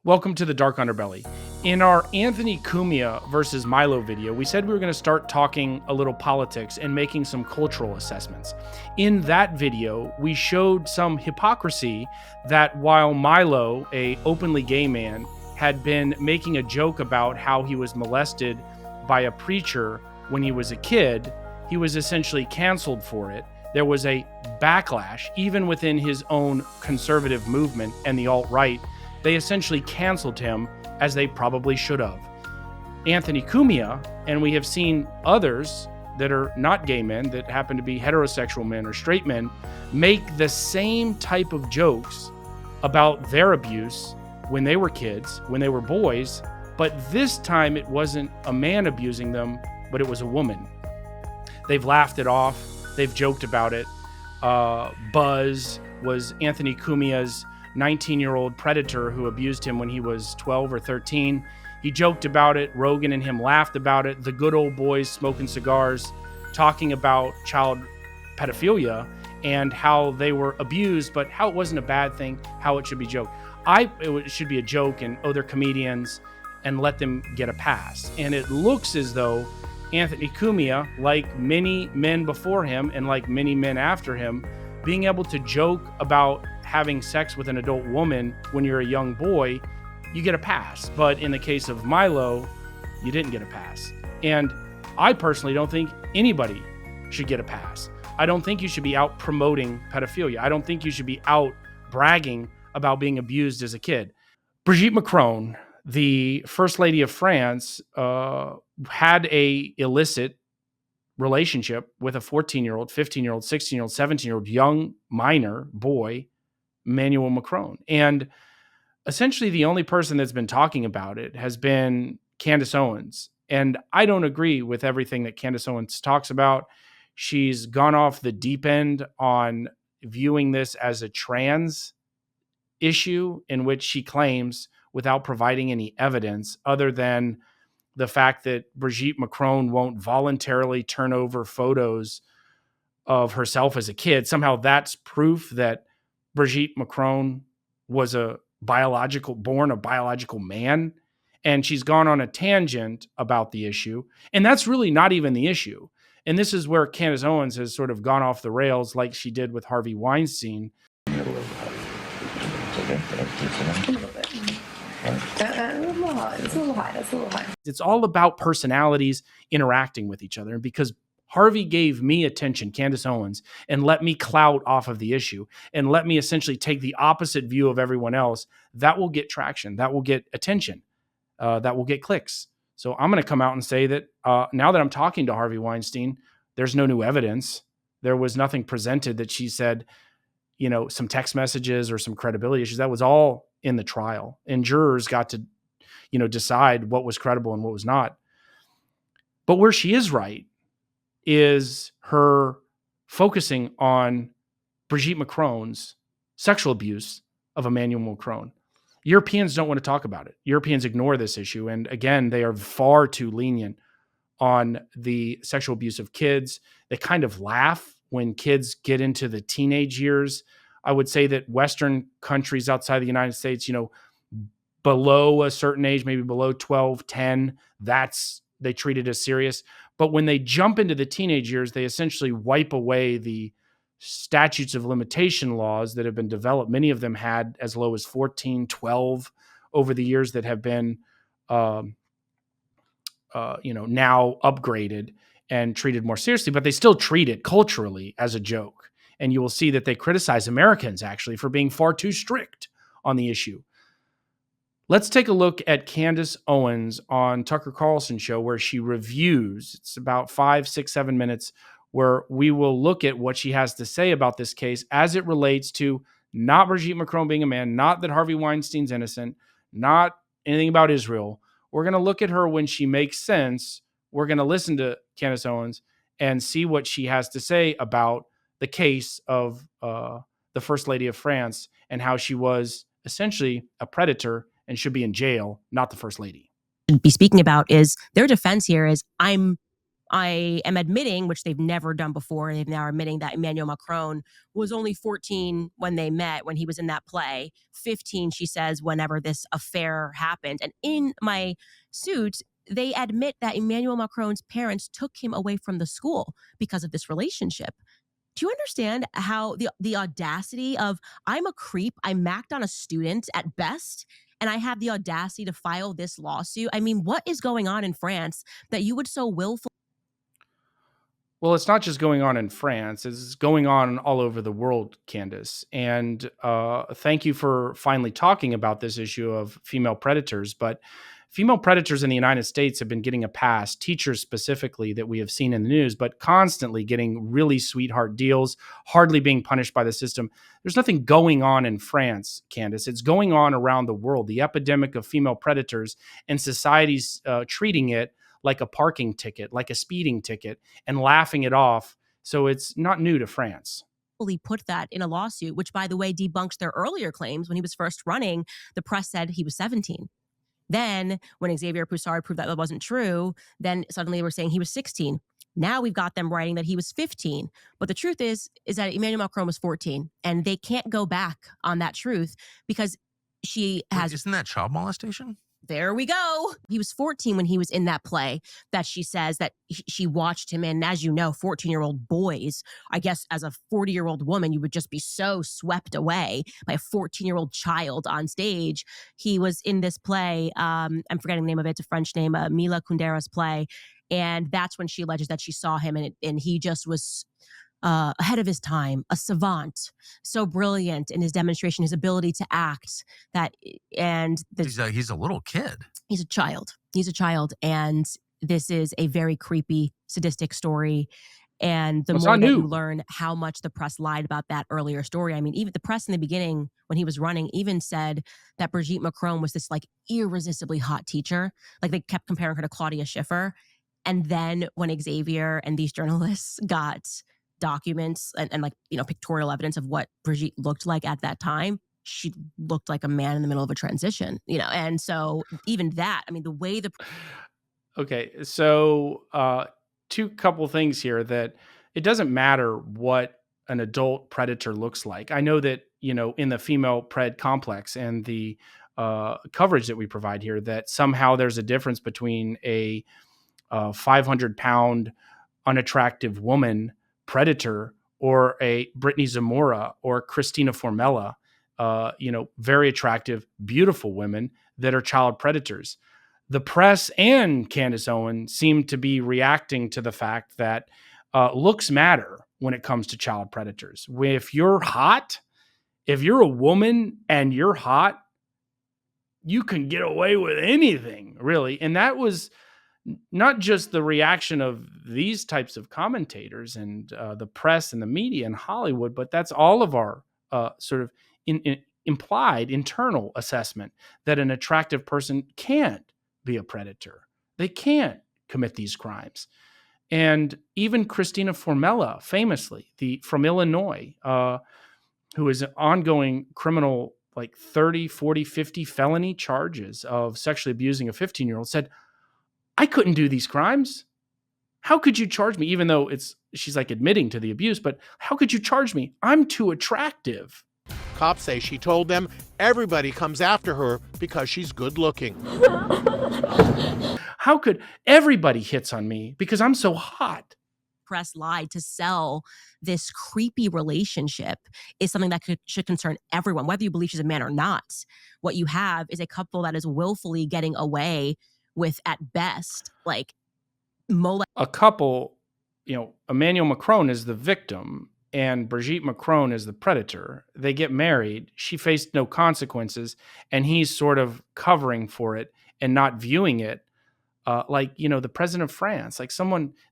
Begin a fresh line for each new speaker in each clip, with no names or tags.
Welcome to the Dark Underbelly. In our Anthony Cumia versus Milo video, we said we were going to start talking a little politics and making some cultural assessments. In that video, we showed some hypocrisy that while Milo, a openly gay man, had been making a joke about how he was molested by a preacher when he was a kid, he was essentially canceled for it. There was a backlash, even within his own conservative movement and the alt-right. They essentially canceled him, as they probably should have. Anthony Cumia, and we have seen others that are not gay men, that happen to be heterosexual men or straight men, make the same type of jokes about their abuse when they were kids, when they were boys, but this time it wasn't a man abusing them, but it was a woman. They've laughed it off. They've joked about it. Buzz was Anthony Cumia's 19-year-old predator who abused him when he was 12 or 13. He joked about it. Rogan and him laughed about it. The good old boys smoking cigars, talking about child pedophilia and how they were abused, but how it wasn't a bad thing, how it should be joked. It should be a joke and, they're comedians, and let them get a pass. And it looks as though Anthony Cumia, like many men before him and like many men after him, being able to joke about having sex with an adult woman when you're a young boy, you get a pass. But in the case of Milo, you didn't get a pass. And I personally don't think anybody should get a pass. I don't think you should be out promoting pedophilia. I don't think you should be out bragging about being abused as a kid. Brigitte Macron, the First Lady of France, had a illicit relationship with a 14-year-old, 15-year-old, 16-year-old, 17-year-old young minor boy, Emmanuel Macron. And essentially the only person that's been talking about it has been Candace Owens. And I don't agree with everything that Candace Owens talks about. She's gone off the deep end on viewing this as a trans issue, in which she claims, without providing any evidence other than the fact that Brigitte Macron won't voluntarily turn over photos of herself as a kid. Somehow that's proof that Brigitte Macron was born a biological man. And she's gone on a tangent about the issue. And that's really not even the issue. And this is where Candace Owens has sort of gone off the rails, like she did with Harvey Weinstein.
A little bit. It's a little high.
It's all about personalities interacting with each other. And because Harvey gave me attention, Candace Owens, and let me clout off of the issue and let me essentially take the opposite view of everyone else, that will get traction. That will get attention. That will get clicks. So I'm going to come out and say that now that I'm talking to Harvey Weinstein, there's no new evidence. There was nothing presented that she said, some text messages or some credibility issues. That was all in the trial, and jurors got to, decide what was credible and what was not. But where she is right is her focusing on Brigitte Macron's sexual abuse of Emmanuel Macron. Europeans don't want to talk about it. Europeans ignore this issue. And again, they are far too lenient on the sexual abuse of kids. They kind of laugh when kids get into the teenage years. I would say that Western countries outside the United States, below a certain age, maybe below 12, 10, they treat it as serious. But when they jump into the teenage years, they essentially wipe away the statutes of limitation laws that have been developed. Many of them had as low as 14, 12 over the years that have been, now upgraded and treated more seriously, but they still treat it culturally as a joke. And you will see that they criticize Americans actually for being far too strict on the issue. Let's take a look at Candace Owens on Tucker Carlson show, where she reviews. It's about 5, 6, 7 minutes, where we will look at what she has to say about this case as it relates to not Brigitte Macron being a man, not that Harvey Weinstein's innocent, not anything about Israel. We're going to look at her when she makes sense. We're going to listen to Candace Owens and see what she has to say about the case of the First Lady of France and how she was essentially a predator and should be in jail, not the First Lady.
Be speaking about is their defense here is I'm I am admitting, which they've never done before, they've now admitting that Emmanuel Macron was only 14 when they met, when he was in that play, 15, she says, whenever this affair happened. And in my suit, they admit that Emmanuel Macron's parents took him away from the school because of this relationship. Do you understand how the audacity of, I'm a creep, I macked on a student at best, and I have the audacity to file this lawsuit? I mean, what is going on in France that you would so willfully?
Well, it's not just going on in France, it's going on all over the world, Candace. And thank you for finally talking about this issue of female predators. But female predators in the United States have been getting a pass, teachers specifically that we have seen in the news, but constantly getting really sweetheart deals, hardly being punished by the system. There's nothing going on in France, Candace. It's going on around the world. The epidemic of female predators, and society's treating it like a parking ticket, like a speeding ticket, and laughing it off. So it's not new to France.
Put that in a lawsuit, which, by the way, debunks their earlier claims. When he was first running, the press said he was 17. Then, when Xavier Poussard proved that that wasn't true, then suddenly we're saying he was 16. Now we've got them writing that he was 15. But the truth is that Emmanuel Macron was 14, and they can't go back on that truth because she has.
Wait, isn't that child molestation?
There we go. He was 14 when he was in that play that she says that she watched him in. And as you know, 14-year-old boys, I guess as a 40-year-old woman, you would just be so swept away by a 14-year-old child on stage. He was in this play. I'm forgetting the name of it. It's a French name, Mila Kundera's play. And that's when she alleges that she saw him, and he just was ahead of his time, a savant, so brilliant in his demonstration, his ability to act. He's
a little kid.
He's a child. He's a child, and this is a very creepy, sadistic story. And the more that you learn how much the press lied about that earlier story, I mean, even the press in the beginning, when he was running, even said that Brigitte Macron was this like irresistibly hot teacher. Like they kept comparing her to Claudia Schiffer. And then when Xavier and these journalists got documents and like, pictorial evidence of what Brigitte looked like at that time, she looked like a man in the middle of a transition, and so even that, I mean, the way
Okay, so two couple things here, that it doesn't matter what an adult predator looks like. I know that, in the female pred complex and the coverage that we provide here, that somehow there's a difference between a 500-pound unattractive woman predator or a Brittany Zamora or Christina Formella, very attractive, beautiful women that are child predators. The press and Candace Owens seem to be reacting to the fact that looks matter when it comes to child predators. If you're hot, if you're a woman and you're hot, you can get away with anything, really. And that was not just the reaction of these types of commentators and the press and the media in Hollywood, but that's all of our sort of implied internal assessment that an attractive person can't be a predator. They can't commit these crimes. And even Christina Formella, famously, from Illinois, who is an ongoing criminal, like 30, 40, 50 felony charges of sexually abusing a 15-year-old, said, I couldn't do these crimes. How could you charge me? Even though she's like admitting to the abuse, but how could you charge me? I'm too attractive.
Cops say she told them everybody comes after her because she's good looking.
How could everybody hits on me because I'm so hot?
Press lied to sell this creepy relationship is something that should concern everyone, whether you believe she's a man or not. What you have is a couple that is willfully getting away with, at best, like
a couple. Emmanuel Macron is the victim and Brigitte Macron is the predator. They get married. She faced no consequences, and he's sort of covering for it and not viewing it like, the president of France. Like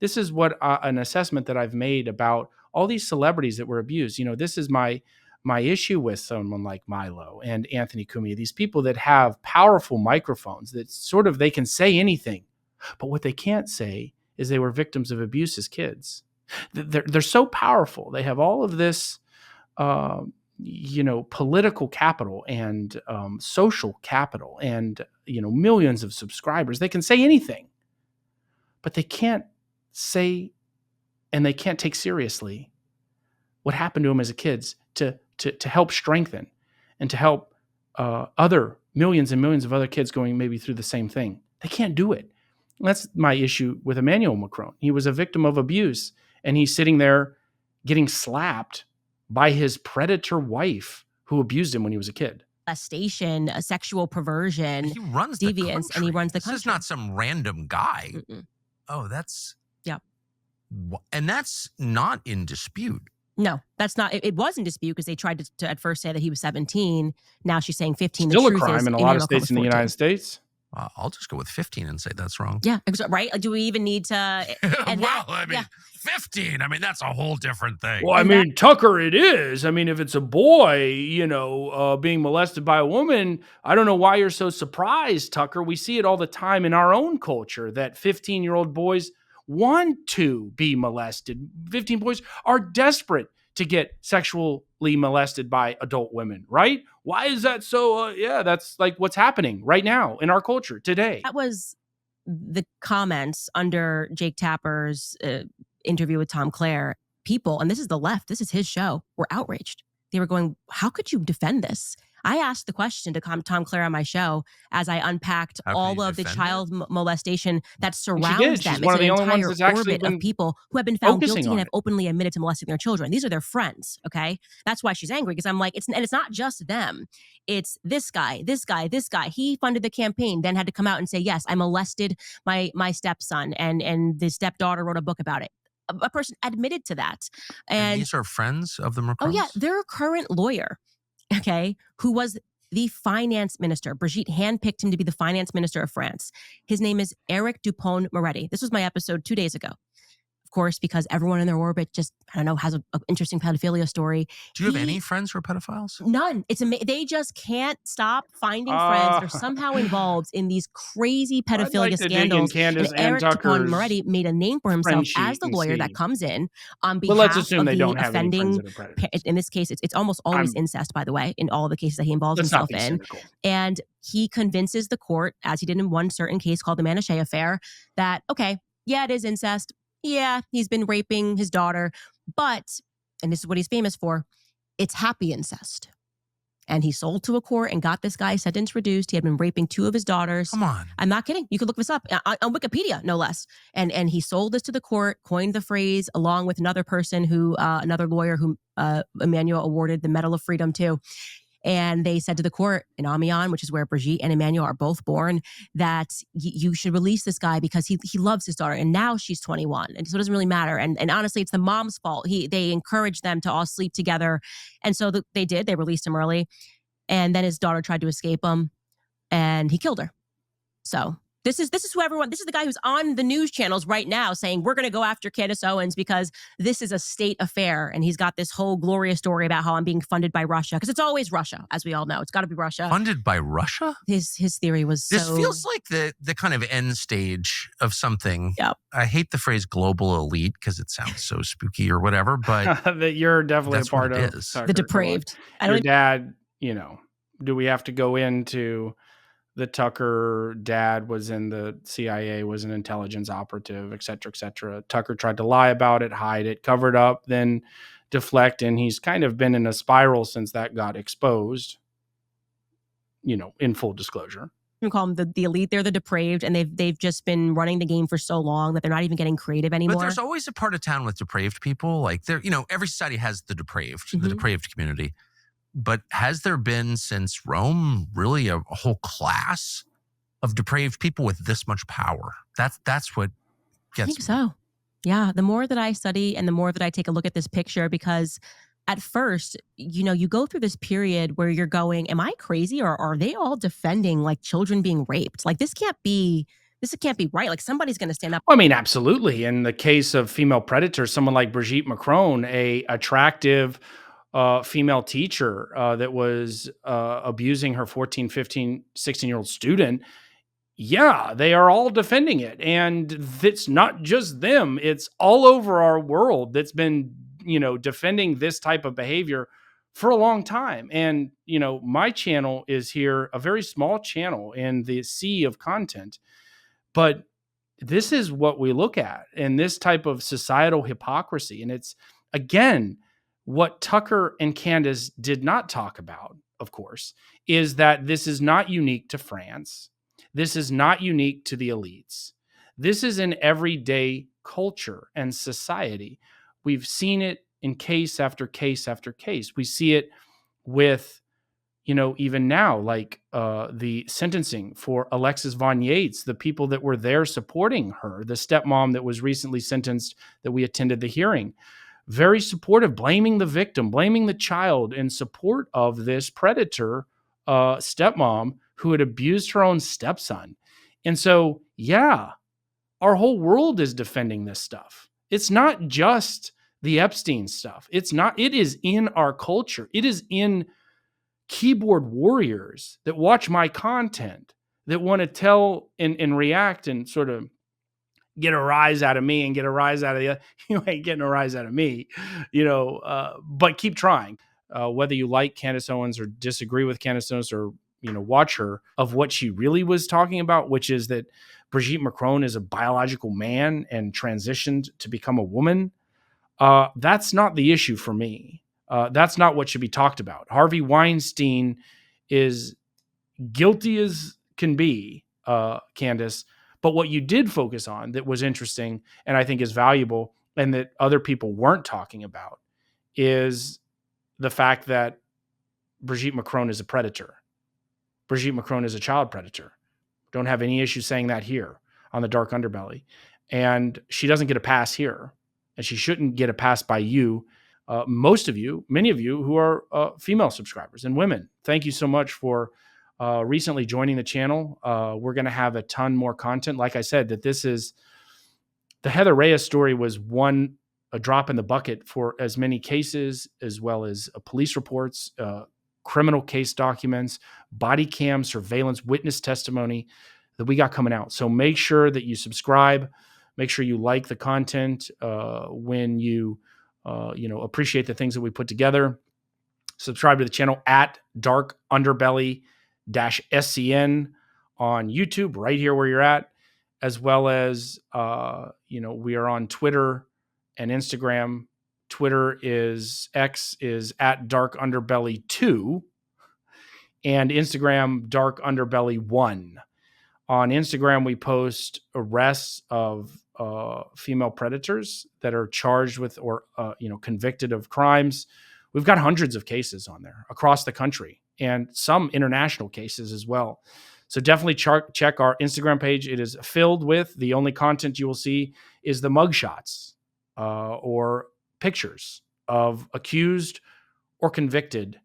this is what an assessment that I've made about all these celebrities that were abused. This is my issue with someone like Milo and Anthony Cumia, these people that have powerful microphones that sort of, they can say anything, but what they can't say is they were victims of abuse as kids. They're so powerful. They have all of this, political capital and social capital and, millions of subscribers. They can say anything, but they can't say, and they can't take seriously what happened to them as a kids to help strengthen and to help other millions and millions of other kids going maybe through the same thing. They can't do it. That's my issue with Emmanuel Macron. He was a victim of abuse, and he's sitting there getting slapped by his predator wife who abused him when he was a kid.
Molestation, a sexual perversion,
he runs
deviance, and he runs the country.
This is not some random guy.
Mm-mm.
Oh, that's...
Yeah.
And that's not in dispute.
No, that's not. It was in dispute because they tried to at first say that he was 17. Now she's saying 15.
Still
the
a
truth
crime
is,
in a lot of states in the
14.
United States.
I'll just go with 15 and say that's wrong.
Yeah, right? Do we even need to... And
well, I mean, 15. I mean, that's a whole different thing.
Well, I mean, Tucker, it is. I mean, if it's a boy, being molested by a woman, I don't know why you're so surprised, Tucker. We see it all the time in our own culture that 15-year-old boys want to be molested. 15 boys are desperate to get sexually molested by adult women, right? Why is that so? That's like what's happening right now in our culture today.
That was the comments under Jake Tapper's interview with Tom Clare. People, and this is the left, this is his show, were outraged. They were going, how could you defend this? I asked the question to Tom Clare on my show as I unpacked all of the child molestation that surrounds them.
She's one of the only ones that's actually
orbit of people who have been found guilty and have
it.
openly admitted to molesting their children. These are their friends, okay? That's why she's angry, because I'm like, it's not just them. It's this guy, this guy, this guy. He funded the campaign, then had to come out and say, yes, I molested my stepson, and the stepdaughter wrote a book about it. A person admitted to that. And
these are friends of the Macrons?
Oh, yeah. Their current lawyer, okay, who was the finance minister. Brigitte handpicked him to be the finance minister of France. His name is Eric Dupond-Moretti. This was my episode 2 days ago. Of course, because everyone in their orbit just, has an interesting pedophilia story.
Do you have any friends who are pedophiles?
None. They just can't stop finding friends that are somehow involved in these crazy pedophilia scandals.
Candace
and Eric Dupond-Moretti made a name for himself as the lawyer that comes in on behalf of the offending. In this case, it's almost always incest, by the way, in all the cases that he involves himself in.
Cynical.
And he convinces the court, as he did in one certain case called the Manouche affair, that, okay, yeah, it is incest. Yeah, he's been raping his daughter, but, and this is what he's famous for, it's happy incest. And he sold to a court and got this guy sentence reduced. He had been raping 2 of his daughters.
Come on.
I'm not kidding. You can look this up on Wikipedia, no less. And he sold this to the court, coined the phrase, along with another person who, another lawyer who Emmanuel awarded the Medal of Freedom to. And they said to the court in Amiens, which is where Brigitte and Emmanuel are both born, that you should release this guy because he loves his daughter. And now she's 21. And so it doesn't really matter. And honestly, it's the mom's fault. They encouraged them to all sleep together. And so they did. They released him early. And then his daughter tried to escape him and he killed her. So this is the guy who's on the news channels right now saying, we're going to go after Candace Owens because this is a state affair. And he's got this whole glorious story about how I'm being funded by Russia. Because it's always Russia, as we all know. It's got to be Russia.
Funded by Russia?
His theory was
This feels like the kind of end stage of something.
Yep.
I hate the phrase global elite because it sounds so spooky or whatever, but
that you're definitely a part of.
Tucker,
the depraved.
Your dad, do we have to go into the Tucker dad was in the CIA, was an intelligence operative, et cetera, et cetera. Tucker tried to lie about it, hide it, cover it up, then deflect. And he's kind of been in a spiral since that got exposed, in full disclosure.
We call them the elite. They're the depraved, and they've just been running the game for so long that they're not even getting creative anymore.
But there's always a part of town with depraved people. Like every society has the depraved community. But has there been since Rome really a whole class of depraved people with this much power? That's what gets me.
I think so. Yeah. The more that I study and the more that I take a look at this picture, because at first, you go through this period where you're going, am I crazy? Or are they all defending like children being raped? Like this can't be right. Like somebody's going to stand up.
I mean, absolutely. In the case of female predators, someone like Brigitte Macron, a attractive female teacher that was abusing her 14, 15, 16-year-old student, yeah, they are all defending it. And it's not just them. It's all over our world that's been, defending this type of behavior for a long time. And, my channel is here, a very small channel in the sea of content. But this is what we look at in this type of societal hypocrisy. And it's, again, what Tucker and Candace did not talk about, of course, is that this is not unique to France. This is not unique to the elites. This is an everyday culture and society. We've seen it in case after case after case. We see it with, even now, like the sentencing for Alexis Von Yates, the people that were there supporting her, the stepmom that was recently sentenced that we attended the hearing, very supportive, blaming the victim, blaming the child in support of this predator stepmom who had abused her own stepson. And so, yeah, our whole world is defending this stuff. It's not just the Epstein stuff. It is in our culture. It is in keyboard warriors that watch my content, that want to tell and react and sort of get a rise out of me and get a rise out of the other. You ain't getting a rise out of me, but keep trying. Whether you like Candace Owens or disagree with Candace Owens or, watch her, of what she really was talking about, which is that Brigitte Macron is a biological man and transitioned to become a woman. That's not the issue for me. That's not what should be talked about. Harvey Weinstein is guilty as can be, Candace. But what you did focus on that was interesting and I think is valuable and that other people weren't talking about is the fact that Brigitte Macron is a predator. Brigitte Macron is a child predator. Don't have any issue saying that here on the Dark Underbelly. And she doesn't get a pass here. And she shouldn't get a pass by you. Most of you, many of you who are female subscribers and women, thank you so much for recently joining the channel. We're going to have a ton more content. Like I said, that this is the Heather Reyes story was a drop in the bucket for as many cases, as well as police reports, criminal case documents, body cam surveillance, witness testimony that we got coming out. So make sure that you subscribe. Make sure you like the content when you appreciate the things that we put together. Subscribe to the channel at Dark Underbelly -SCN on YouTube, right here where you're at, as well as we are on Twitter and Instagram. X is at Dark Underbelly 2 and Instagram Dark Underbelly 1. On Instagram, we post arrests of female predators that are charged with or convicted of crimes. We've got hundreds of cases on there across the country and some international cases as well. So definitely check our Instagram page. It is filled with, the only content you will see is the mugshots or pictures of accused or convicted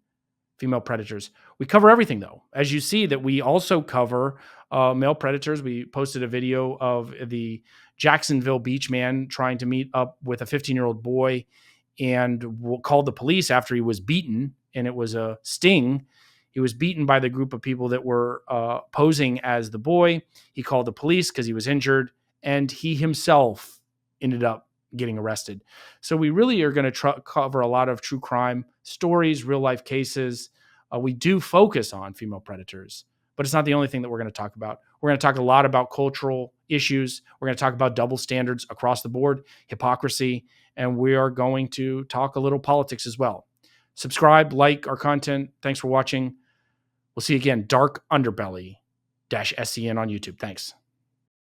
female predators. We cover everything, though. As you see that we also cover male predators. We posted a video of the Jacksonville beach man trying to meet up with a 15-year-old boy and called the police after he was beaten, and it was a sting. He was beaten by the group of people that were posing as the boy. He called the police because he was injured, and he himself ended up getting arrested. So we really are going to cover a lot of true crime stories, real life cases. We do focus on female predators, but it's not the only thing that we're going to talk about. We're going to talk a lot about cultural issues. We're going to talk about double standards across the board, hypocrisy, and we are going to talk a little politics as well. Subscribe, like our content. Thanks for watching. We'll see you again. Dark Underbelly -SCN on YouTube. Thanks.